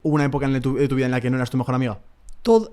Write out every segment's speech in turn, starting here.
hubo una época de tu vida en la que no eras tu mejor amiga?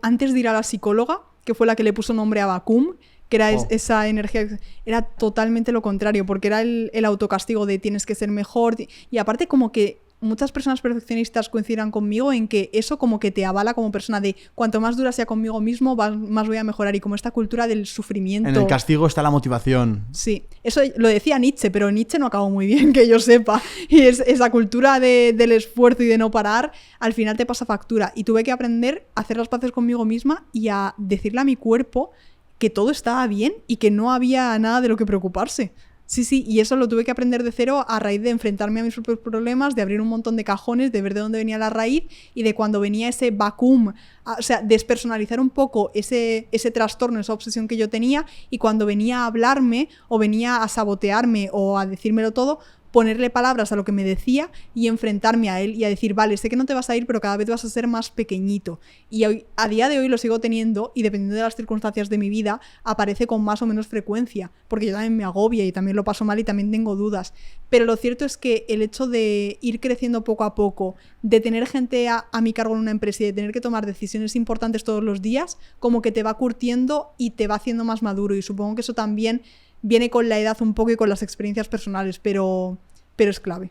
Antes de ir a la psicóloga, que fue la que le puso nombre a Vacum, que era esa energía, era totalmente lo contrario, porque era el autocastigo de tienes que ser mejor, y aparte como que muchas personas perfeccionistas coincidirán conmigo en que eso como que te avala como persona de cuanto más dura sea conmigo mismo, más voy a mejorar, y como esta cultura del sufrimiento. En el castigo está la motivación. Sí, eso lo decía Nietzsche, pero Nietzsche no acabó muy bien, que yo sepa, y esa cultura del esfuerzo y de no parar, al final te pasa factura, y tuve que aprender a hacer las paces conmigo misma y a decirle a mi cuerpo que todo estaba bien y que no había nada de lo que preocuparse. Sí, y eso lo tuve que aprender de cero a raíz de enfrentarme a mis propios problemas, de abrir un montón de cajones, de ver de dónde venía la raíz y de cuando venía ese vacuum, o sea, despersonalizar un poco ese trastorno, esa obsesión que yo tenía, y cuando venía a hablarme o venía a sabotearme o a decírmelo todo, ponerle palabras a lo que me decía y enfrentarme a él y a decir, vale, sé que no te vas a ir, pero cada vez vas a ser más pequeñito. Y a día de hoy lo sigo teniendo, y dependiendo de las circunstancias de mi vida, aparece con más o menos frecuencia, porque yo también me agobia y también lo paso mal y también tengo dudas. Pero lo cierto es que el hecho de ir creciendo poco a poco, de tener gente a mi cargo en una empresa y de tener que tomar decisiones importantes todos los días, como que te va curtiendo y te va haciendo más maduro, y supongo que eso también viene con la edad un poco y con las experiencias personales, pero es clave.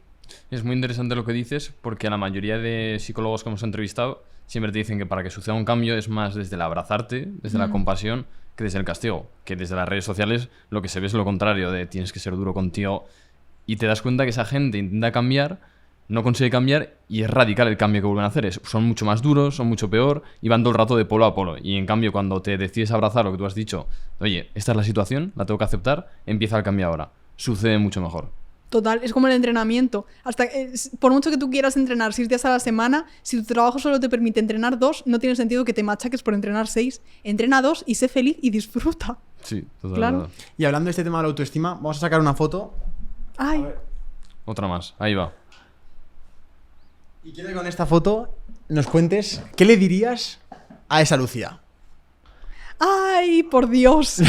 Es muy interesante lo que dices, porque a la mayoría de psicólogos que hemos entrevistado siempre te dicen que para que suceda un cambio es más desde el abrazarte, desde la compasión, que desde el castigo. Que desde las redes sociales lo que se ve es lo contrario, de tienes que ser duro contigo, y te das cuenta que esa gente intenta cambiar, no consigue cambiar, y es radical el cambio que vuelven a hacer. Son mucho más duros, son mucho peor, y van todo el rato de polo a polo. Y en cambio, cuando te decides abrazar lo que tú has dicho, oye, esta es la situación, la tengo que aceptar, empieza el cambio ahora. Sucede mucho mejor. Total, es como el entrenamiento. Por mucho que tú quieras entrenar 6 días a la semana, si tu trabajo solo te permite entrenar 2, no tiene sentido que te machaques por entrenar 6. Entrena 2 y sé feliz y disfruta. Sí, total. Claro. Y hablando de este tema de la autoestima, vamos a sacar una foto. Ay. Otra más, ahí va. Y quiero que con esta foto nos cuentes qué le dirías a esa Lucía. ¡Ay, por Dios!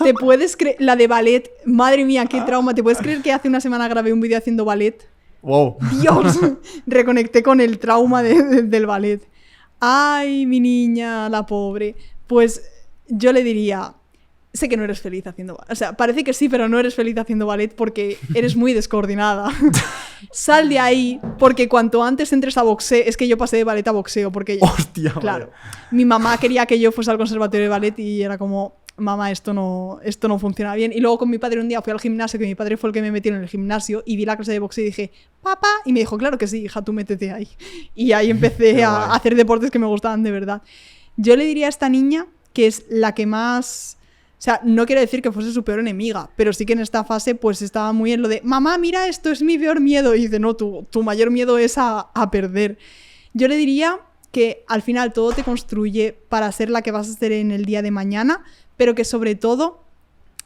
¿Te puedes creer? La de ballet. Madre mía, qué trauma. ¿Te puedes creer que hace una semana grabé un vídeo haciendo ballet? ¡Wow! ¡Dios! Reconecté con el trauma del ballet. ¡Ay, mi niña, la pobre! Pues yo le diría... Sé que no eres feliz haciendo ballet. O sea, parece que sí, pero no eres feliz haciendo ballet porque eres muy descoordinada. Sal de ahí, porque cuanto antes entres a boxeo... Es que yo pasé de ballet a boxeo porque... ¡Hostia! Claro. Mi mamá quería que yo fuese al conservatorio de ballet y era como... Mamá, esto no funciona bien. Y luego con mi padre un día fui al gimnasio, que mi padre fue el que me metió en el gimnasio, y vi la clase de boxeo y dije, papá, y me dijo, claro que sí, hija, tú métete ahí. Y ahí empecé a hacer deportes que me gustaban de verdad. Yo le diría a esta niña que es la que más... O sea, no quiero decir que fuese su peor enemiga, pero sí que en esta fase pues estaba muy en lo de mamá, mira, esto es mi peor miedo. Y dice, no, tu mayor miedo es a perder. Yo le diría que al final todo te construye para ser la que vas a ser en el día de mañana, pero que sobre todo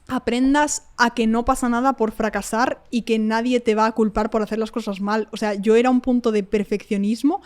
aprendas a que no pasa nada por fracasar y que nadie te va a culpar por hacer las cosas mal. O sea, yo era un punto de perfeccionismo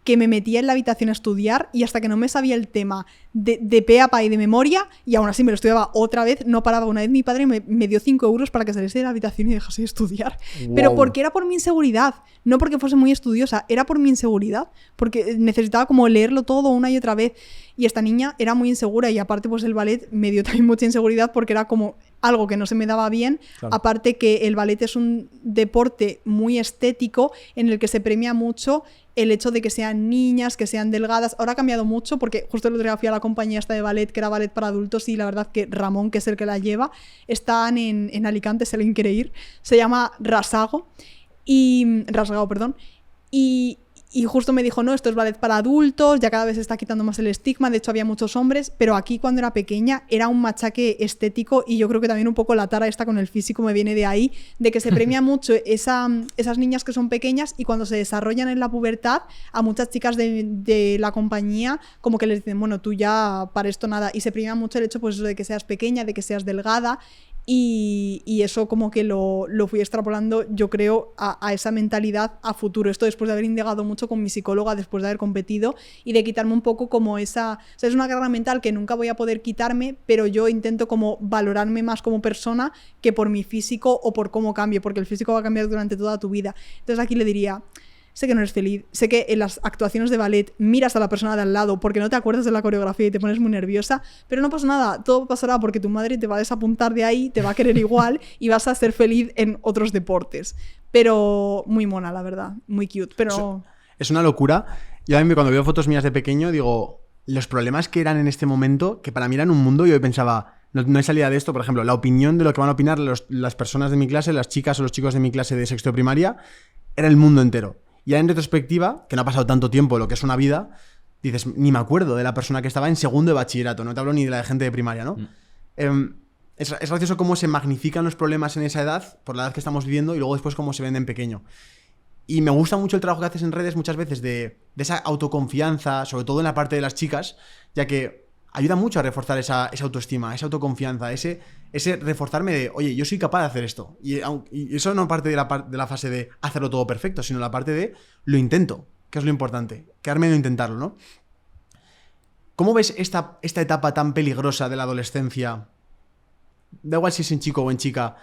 que me metía en la habitación a estudiar y hasta que no me sabía el tema de pe a pa y de memoria, y aún así me lo estudiaba otra vez, no paraba. Una vez mi padre me dio 5 euros para que saliese de la habitación y dejase de estudiar. Wow. Pero porque era por mi inseguridad, no porque fuese muy estudiosa, era por mi inseguridad, porque necesitaba como leerlo todo una y otra vez. Y esta niña era muy insegura, y aparte pues el ballet me dio también mucha inseguridad porque era como algo que no se me daba bien. Claro. Aparte que el ballet es un deporte muy estético en el que se premia mucho el hecho de que sean niñas, que sean delgadas. Ahora ha cambiado mucho porque justo el otro día fui a la compañía esta de ballet, que era ballet para adultos, y la verdad que Ramón, que es el que la lleva, están en Alicante, si alguien quiere ir. Se llama Rasgao, perdón. Y justo me dijo, no, esto es ballet para adultos, ya cada vez se está quitando más el estigma. De hecho había muchos hombres, pero aquí cuando era pequeña era un machaque estético, y yo creo que también un poco la tara esta con el físico me viene de ahí, de que se premia mucho esas niñas que son pequeñas, y cuando se desarrollan en la pubertad, a muchas chicas de la compañía como que les dicen, bueno, tú ya para esto nada, y se premia mucho el hecho pues eso de que seas pequeña, de que seas delgada. Y eso como que lo fui extrapolando, yo creo, a esa mentalidad a futuro. Esto después de haber indagado mucho con mi psicóloga, después de haber competido, y de quitarme un poco como esa... O sea, es una carga mental que nunca voy a poder quitarme, pero yo intento como valorarme más como persona que por mi físico o por cómo cambie, porque el físico va a cambiar durante toda tu vida. Entonces aquí le diría, sé que no eres feliz, sé que en las actuaciones de ballet miras a la persona de al lado porque no te acuerdas de la coreografía y te pones muy nerviosa, pero no pasa nada, todo pasará porque tu madre te va a desapuntar de ahí, te va a querer igual y vas a ser feliz en otros deportes. Pero muy mona, la verdad, muy cute, pero... Es una locura. Yo a mí cuando veo fotos mías de pequeño digo, los problemas que eran en este momento, que para mí eran un mundo, y yo pensaba, no hay salida de esto. Por ejemplo, la opinión de lo que van a opinar las personas de mi clase, las chicas o los chicos de mi clase de sexto de primaria, era el mundo entero. Ya en retrospectiva, que no ha pasado tanto tiempo, lo que es una vida, dices, ni me acuerdo de la persona que estaba en segundo de bachillerato, no te hablo ni de la gente de primaria, ¿no? Es gracioso cómo se magnifican los problemas en esa edad, por la edad que estamos viviendo, y luego después cómo se ven en pequeño. Y me gusta mucho el trabajo que haces en redes muchas veces de esa autoconfianza, sobre todo en la parte de las chicas, ya que ayuda mucho a reforzar esa autoestima, esa autoconfianza, ese reforzarme de, oye, yo soy capaz de hacer esto. Y eso no parte de la fase de hacerlo todo perfecto, sino la parte de lo intento, que es lo importante, quedarme de intentarlo, ¿no? ¿Cómo ves esta etapa tan peligrosa de la adolescencia? Da igual si es en chico o en chica.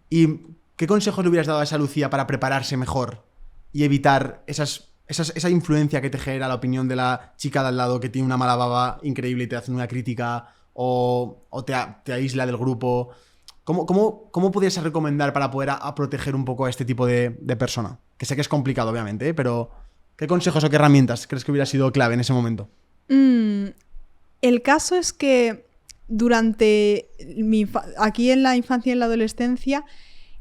¿Y qué consejos le hubieras dado a esa Lucía para prepararse mejor y evitar esa influencia que te genera la opinión de la chica de al lado que tiene una mala baba increíble y te hace una crítica o te aísla del grupo? ¿Cómo podrías recomendar para poder proteger un poco a este tipo de persona? Que sé que es complicado, obviamente, ¿eh? Pero ¿qué consejos o qué herramientas crees que hubiera sido clave en ese momento? El caso es que durante aquí en la infancia y en la adolescencia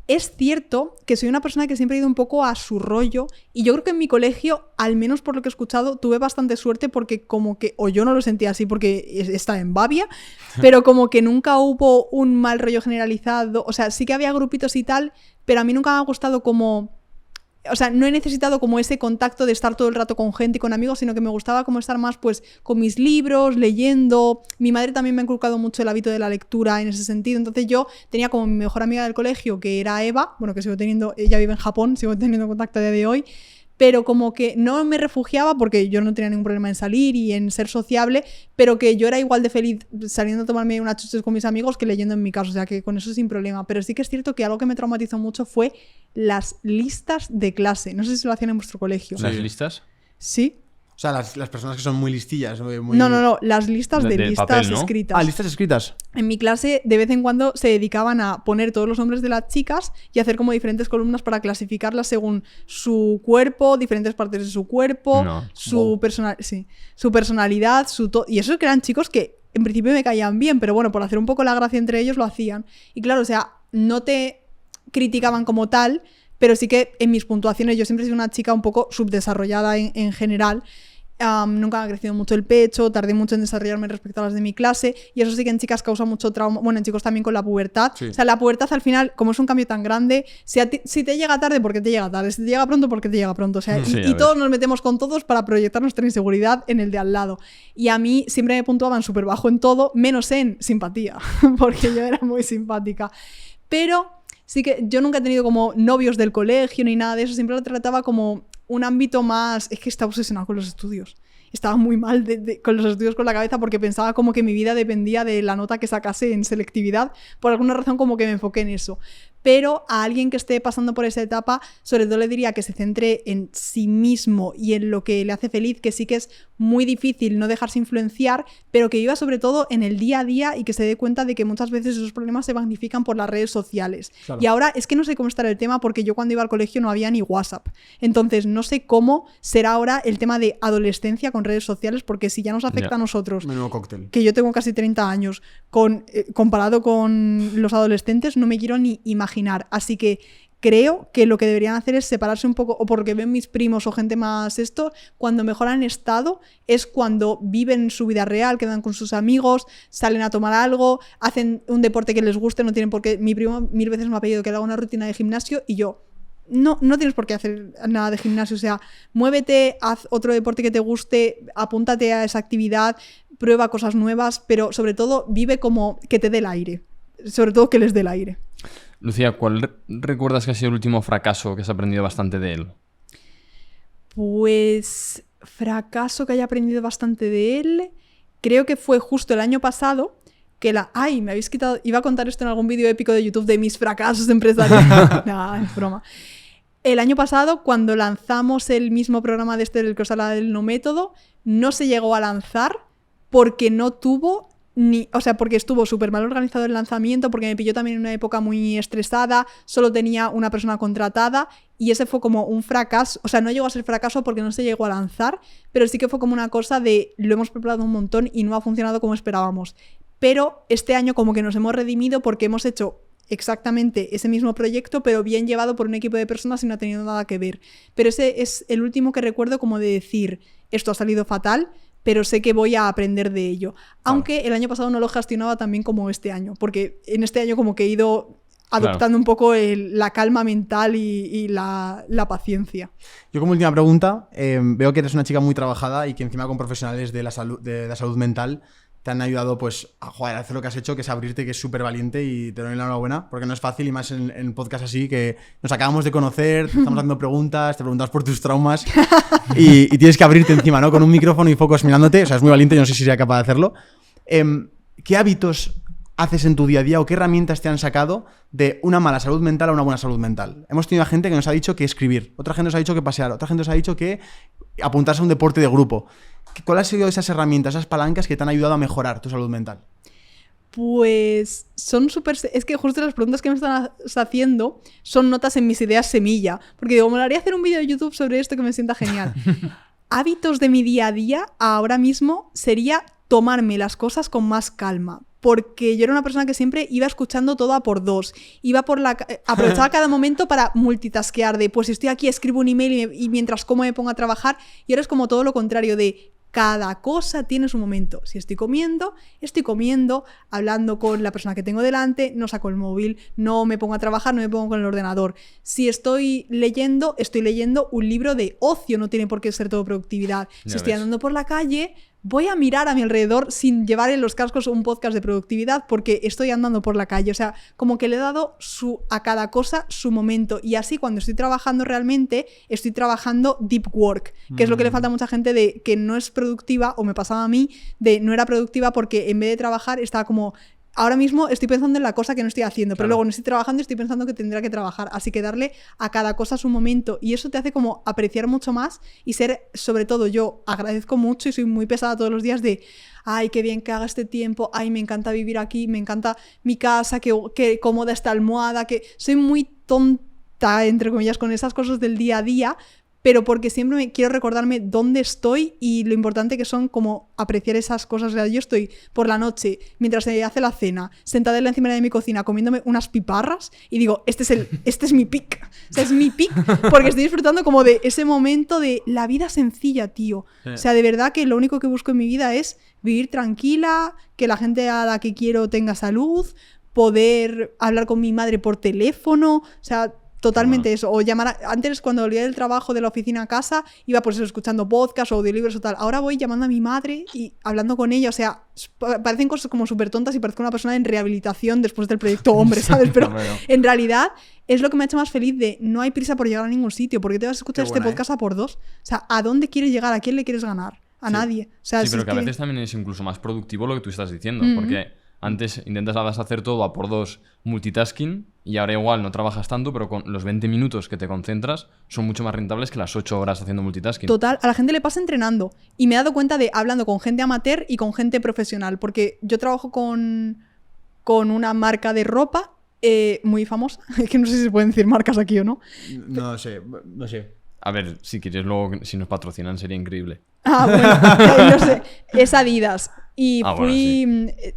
es cierto que soy una persona que siempre ha ido un poco a su rollo, y yo creo que en mi colegio, al menos por lo que he escuchado, tuve bastante suerte porque como que, o yo no lo sentía así porque está en Bavia, pero como que nunca hubo un mal rollo generalizado. O sea, sí que había grupitos y tal, pero a mí nunca me ha gustado como... O sea, no he necesitado como ese contacto de estar todo el rato con gente y con amigos, sino que me gustaba como estar más pues con mis libros, leyendo. Mi madre también me ha inculcado mucho el hábito de la lectura en ese sentido. Entonces yo tenía como mi mejor amiga del colegio, que era Eva, bueno, que sigo teniendo, ella vive en Japón, sigo teniendo contacto a día de hoy, pero como que no me refugiaba porque yo no tenía ningún problema en salir y en ser sociable, pero que yo era igual de feliz saliendo a tomarme unas chuches con mis amigos que leyendo en mi casa, o sea que con eso sin problema. Pero sí que es cierto que algo que me traumatizó mucho fue las listas de clase. No sé si lo hacían en vuestro colegio. ¿Las listas? Sí. O sea, las personas que son muy listillas. No, las listas de listas papel, ¿no? Escritas. Ah, listas escritas. En mi clase, de vez en cuando, se dedicaban a poner todos los nombres de las chicas y hacer como diferentes columnas para clasificarlas según su cuerpo, diferentes partes de su cuerpo, su personalidad, y eso que eran chicos que en principio me caían bien, pero bueno, por hacer un poco la gracia entre ellos lo hacían. Y claro, o sea, no te criticaban como tal, pero sí que en mis puntuaciones yo siempre he sido una chica un poco subdesarrollada en general. Nunca me ha crecido mucho el pecho, tardé mucho en desarrollarme respecto a las de mi clase, y eso sí que en chicas causa mucho trauma, bueno, en chicos también con la pubertad. Sí. O sea, la pubertad al final, como es un cambio tan grande, si te llega tarde, ¿por qué te llega tarde? Si te llega pronto, ¿por qué te llega pronto? O sea, y todos nos metemos con todos para proyectar nuestra inseguridad en el de al lado. Y a mí siempre me puntuaban súper bajo en todo, menos en simpatía, porque yo era muy simpática. Pero sí que yo nunca he tenido como novios del colegio ni nada de eso, siempre lo trataba como un ámbito más... Es que estaba obsesionado con los estudios. Estaba muy mal con los estudios con la cabeza porque pensaba como que mi vida dependía de la nota que sacase en selectividad. Por alguna razón como que me enfoqué en eso. Pero a alguien que esté pasando por esa etapa, sobre todo le diría que se centre en sí mismo y en lo que le hace feliz, que sí que es muy difícil no dejarse influenciar, pero que viva sobre todo en el día a día y que se dé cuenta de que muchas veces esos problemas se magnifican por las redes sociales. Claro. Y ahora es que no sé cómo estará el tema porque yo cuando iba al colegio no había ni WhatsApp. Entonces no sé cómo será ahora el tema de adolescencia con redes sociales, porque si ya nos afecta a nosotros, menudo cóctel, que yo tengo casi 30 años, comparado con los adolescentes, no me quiero ni imaginar. Así que creo que lo que deberían hacer es separarse un poco, o porque ven mis primos o gente más cuando mejor han estado es cuando viven su vida real, quedan con sus amigos, salen a tomar algo, hacen un deporte que les guste, no tienen por qué. Mi primo 1000 veces me ha pedido que le haga una rutina de gimnasio y yo, no tienes por qué hacer nada de gimnasio, o sea, muévete, haz otro deporte que te guste, apúntate a esa actividad, prueba cosas nuevas, pero sobre todo vive como que te dé el aire, sobre todo que les dé el aire. Lucía, ¿cuál recuerdas que ha sido el último fracaso que has aprendido bastante de él? Pues fracaso que haya aprendido bastante de él, creo que fue justo el año pasado que me habéis quitado, iba a contar esto en algún vídeo épico de YouTube de mis fracasos empresariales. Nah, es broma. El año pasado, cuando lanzamos el mismo programa de del que os hablaba del no método, no se llegó a lanzar porque no tuvo porque estuvo súper mal organizado el lanzamiento, porque me pilló también en una época muy estresada, solo tenía una persona contratada y ese fue como un fracaso. O sea, no llegó a ser fracaso porque no se llegó a lanzar, pero sí que fue como una cosa de lo hemos preparado un montón y no ha funcionado como esperábamos. Pero este año como que nos hemos redimido porque hemos hecho exactamente ese mismo proyecto, pero bien llevado por un equipo de personas y no ha tenido nada que ver. Pero ese es el último que recuerdo como de decir, esto ha salido fatal, pero sé que voy a aprender de ello. Aunque el año pasado no lo gestionaba tan bien como este año, porque en este año como que he ido adoptando un poco la calma mental y la paciencia. Yo como última pregunta, veo que eres una chica muy trabajada y que encima con profesionales de la salud mental te han ayudado pues a hacer lo que has hecho, que es abrirte, que es súper valiente y te doy la enhorabuena, porque no es fácil y más en podcast así que nos acabamos de conocer, te estamos haciendo preguntas, te preguntamos por tus traumas y tienes que abrirte encima, ¿no? Con un micrófono y focos mirándote, o sea, es muy valiente, yo no sé si sería capaz de hacerlo. ¿Qué hábitos haces en tu día a día o qué herramientas te han sacado de una mala salud mental a una buena salud mental? Hemos tenido gente que nos ha dicho que escribir, otra gente nos ha dicho que pasear, otra gente nos ha dicho que apuntarse a un deporte de grupo. ¿Cuáles han sido esas herramientas, esas palancas que te han ayudado a mejorar tu salud mental? Pues son súper... Es que justo las preguntas que me están haciendo son notas en mis ideas semilla. Porque digo, me molaría hacer un vídeo de YouTube sobre esto que me sienta genial. Hábitos de mi día a día ahora mismo sería tomarme las cosas con más calma. Porque yo era una persona que siempre iba escuchando todo a por dos. Aprovechaba cada momento para multitaskear. De, pues estoy aquí, escribo un email y mientras como me pongo a trabajar. Y ahora es como todo lo contrario de... Cada cosa tiene su momento. Si estoy comiendo, hablando con la persona que tengo delante, no saco el móvil, no me pongo a trabajar, no me pongo con el ordenador. Si estoy leyendo un libro de ocio, no tiene por qué ser todo productividad. Si estoy andando por la calle, voy a mirar a mi alrededor sin llevar en los cascos un podcast de productividad porque estoy andando por la calle. O sea, como que le he dado a cada cosa su momento. Y así cuando estoy trabajando realmente, estoy trabajando deep work, que es lo que le falta a mucha gente de que no es productiva, o me pasaba a mí, de no era productiva porque en vez de trabajar estaba como... Ahora mismo estoy pensando en la cosa que no estoy haciendo, pero luego no estoy trabajando y estoy pensando que tendrá que trabajar. Así que darle a cada cosa su momento. Y eso te hace como apreciar mucho más y ser, sobre todo yo, agradezco mucho y soy muy pesada todos los días de ay, qué bien que haga este tiempo, ay, me encanta vivir aquí, me encanta mi casa, qué cómoda esta almohada, que soy muy tonta, entre comillas, con esas cosas del día a día, pero porque siempre quiero recordarme dónde estoy y lo importante que son como apreciar esas cosas. O sea, yo estoy por la noche, mientras se hace la cena, sentada en la encimera de mi cocina, comiéndome unas piparras y digo, este es mi pic. O sea, es mi pic porque estoy disfrutando como de ese momento de la vida sencilla, tío. O sea, de verdad que lo único que busco en mi vida es vivir tranquila, que la gente a la que quiero tenga salud, poder hablar con mi madre por teléfono, o sea... Totalmente eso, o llamar antes cuando volvía del trabajo de la oficina a casa iba por eso escuchando podcasts o audiolibros o tal, ahora voy llamando a mi madre y hablando con ella, o sea, parecen cosas como súper tontas y parezco una persona en rehabilitación después del proyecto Hombre, ¿sabes? Pero en realidad es lo que me ha hecho más feliz de no hay prisa por llegar a ningún sitio, porque te vas a escuchar este podcast a por dos, o sea, ¿a dónde quieres llegar? ¿A quién le quieres ganar? A nadie. O sea, sí, pero que a veces también es incluso más productivo lo que tú estás diciendo, porque antes intentabas hacer todo a por dos multitasking y ahora igual no trabajas tanto, pero con los 20 minutos que te concentras son mucho más rentables que las 8 horas haciendo multitasking. Total, a la gente le pasa entrenando. Y me he dado cuenta de hablando con gente amateur y con gente profesional, porque yo trabajo con una marca de ropa muy famosa, que no sé si se pueden decir marcas aquí o no. No sé. A ver, si quieres luego, si nos patrocinan sería increíble. Bueno, no sé, es Adidas. Y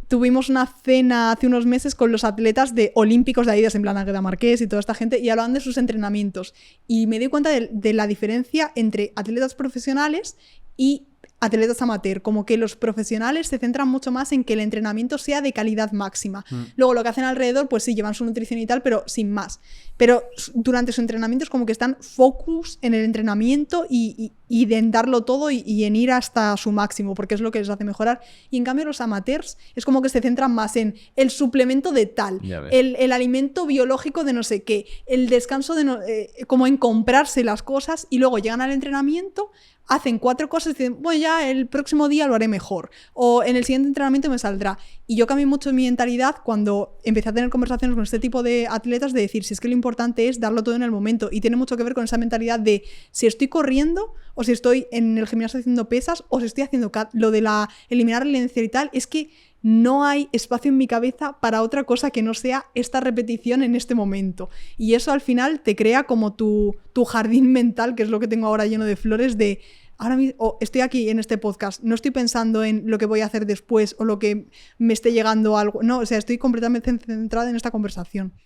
tuvimos una cena hace unos meses con los atletas olímpicos de Adidas, en plan Águeda Marqués y toda esta gente, y hablaban de sus entrenamientos. Y me di cuenta de la diferencia entre atletas profesionales y atletas amateur, como que los profesionales se centran mucho más en que el entrenamiento sea de calidad máxima. Luego lo que hacen alrededor, pues sí, llevan su nutrición y tal, pero sin más. Pero durante su entrenamiento es como que están focus en el entrenamiento y en darlo todo y en ir hasta su máximo, porque es lo que les hace mejorar. Y en cambio los amateurs es como que se centran más en el suplemento de tal, el alimento biológico de no sé qué, el descanso de como en comprarse las cosas y luego llegan al entrenamiento, hacen 4 cosas y dicen, bueno, ya el próximo día lo haré mejor, o en el siguiente entrenamiento me saldrá. Y yo cambié mucho mi mentalidad cuando empecé a tener conversaciones con este tipo de atletas de decir, si es que lo importante es darlo todo en el momento, y tiene mucho que ver con esa mentalidad de si estoy corriendo, o si estoy en el gimnasio haciendo pesas, o si estoy haciendo lo de eliminar la inercia y tal, es que no hay espacio en mi cabeza para otra cosa que no sea esta repetición en este momento. Y eso al final te crea como tu jardín mental, que es lo que tengo ahora lleno de flores, de ahora mismo estoy aquí en este podcast, no estoy pensando en lo que voy a hacer después o lo que me esté llegando algo. No, o sea, estoy completamente centrada en esta conversación.